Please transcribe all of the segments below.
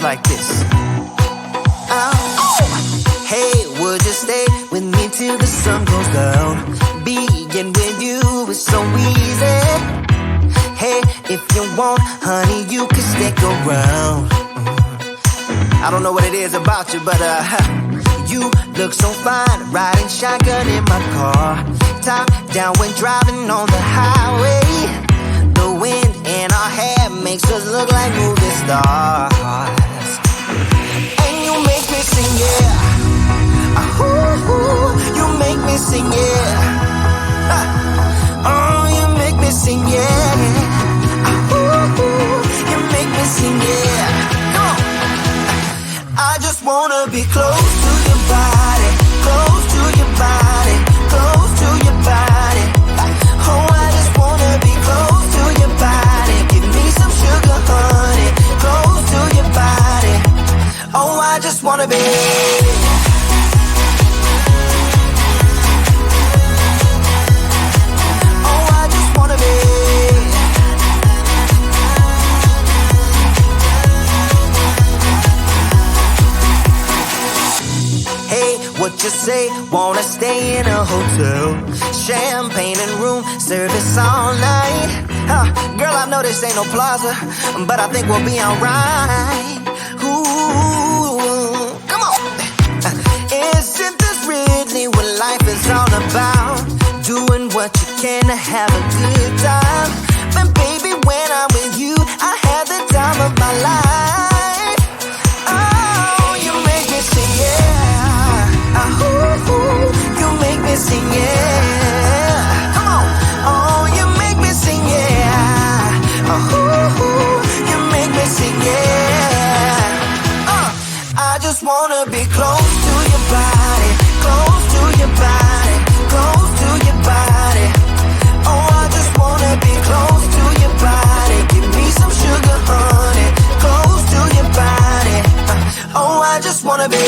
like this. Hey, would you stay with me till the sun goes down? Being with you is so easy. Hey, if you want, honey, you can stick around. I don't know what it is about you, but you look so fine, riding shotgun in my car. Top down when driving on the highway. The wind in our hair makes us look like movie stars. And you make me sing, yeah. Ooh, you make me sing, yeah. Oh, you make me sing, yeah. Ooh, you make me sing, yeah. Come on. I just wanna be close to your body, close to your body, close to your body. Oh, I just wanna be close to your body. Give me some sugar, honey, close to your body. Oh, I just wanna be. What you say, wanna stay in a hotel, champagne and room service all night. Girl, I know this ain't no plaza, but I think we'll be alright. Ooh, come on. Isn't this really what life is all about? Doing what you can to have a good time. But baby, when I'm with you, I have the time of my life. Oh, you make me sing, yeah. Ooh, you make me sing, yeah. Come on. Oh, you make me sing, yeah. Ooh, you make me sing, yeah. I just wanna be close to your body, close to your body, close to your body. Oh, I just wanna be close to your body. Give me some sugar, honey, close to your body. Oh, I just wanna be.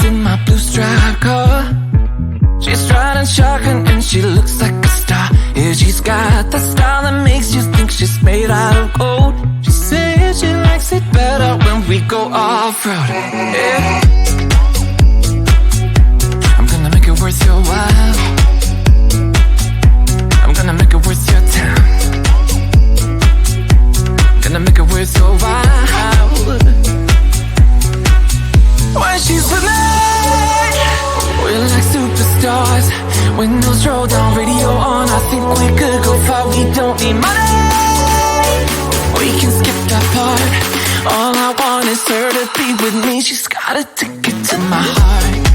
In my blue striped car, she's riding shotgun and she looks like a star. Yeah, she's got that style that makes you think she's made out of gold. She says she likes it better when we go off-road. Yeah. I'm gonna make it worth your while. I'm gonna make it worth your time. Gonna make it worth your while. When she's with me, we're like superstars. Windows roll down, radio on. I think we could go far. We don't need money, we can skip that part. All I want is her to be with me. She's got a ticket to my heart.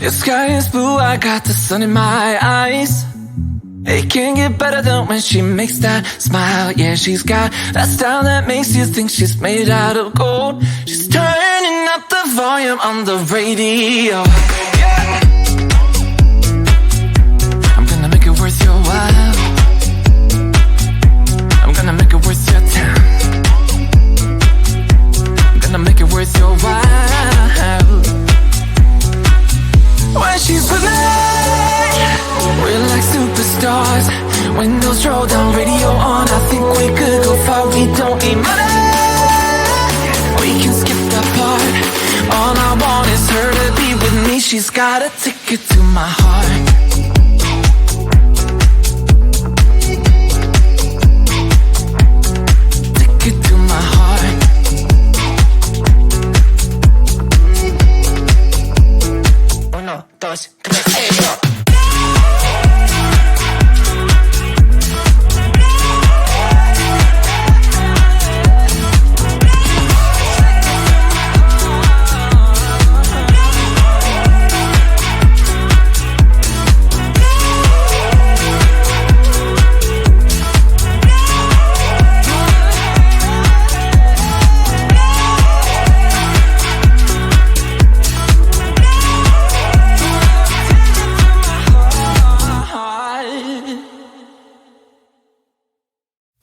The sky is blue, I got the sun in my eyes. It can't get better than when she makes that smile. Yeah, she's got that style that makes you think she's made out of gold. She's turning up the volume on the radio. Yeah. I'm gonna make it worth your while. I'm gonna make it worth your time. I'm gonna make it worth your while. When she's with me, we're like superstars. Windows roll down, radio on. I think we could go far. We don't need money, we can skip that part. All I want is her to be with me. she's got a ticket to my heart. Ticket to my heart. Uno, dos, tres, yo.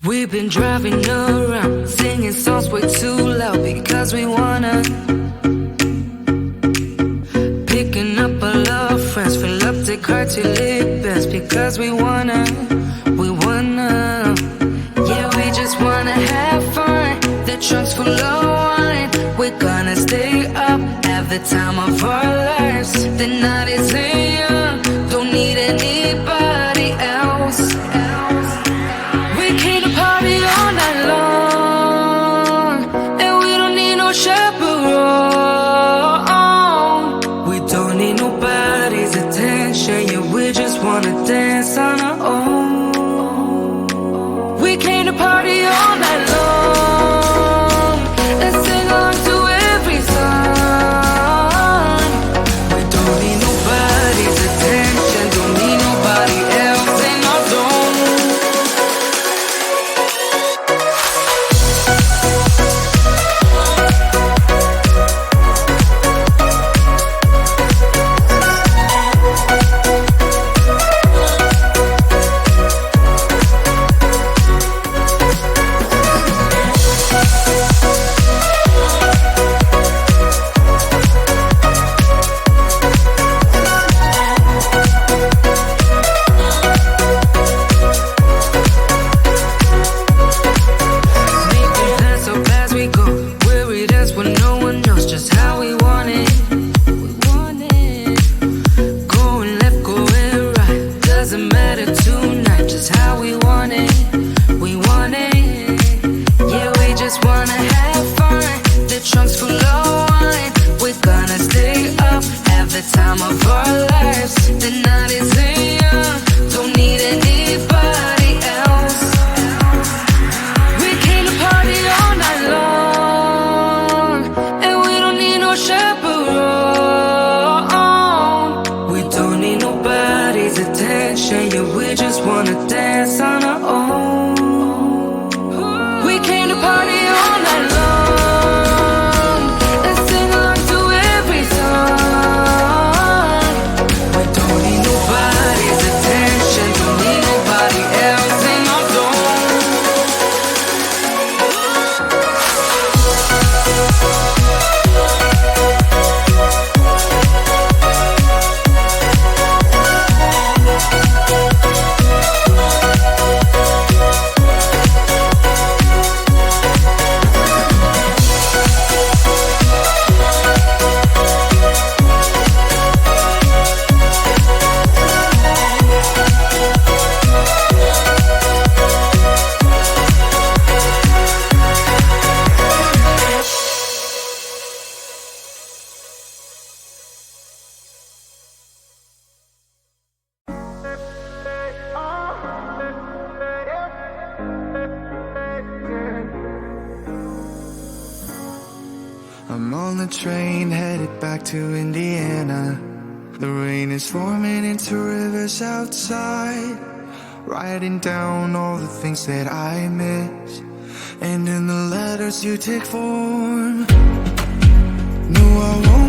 We've been driving around, singing songs way too loud because we wanna. Picking up all our friends, fill up the car till it bends because we wanna. Yeah, we just wanna have fun. The trunk's full of wine. We're gonna stay up, have the time of our lives. The night is young, don't need anybody else. We came to party all night long, and we don't need no chaperone. We don't need nobody's attention, yeah, we just wanna dance on our own. We came to party all night long, and sing along to every song. We don't need nobody's attention, don't need nobody else in our zone. I'm on the train headed back to Indiana. The rain is forming into rivers outside, writing down all the things that I miss, and in the letters you take form. No, I won't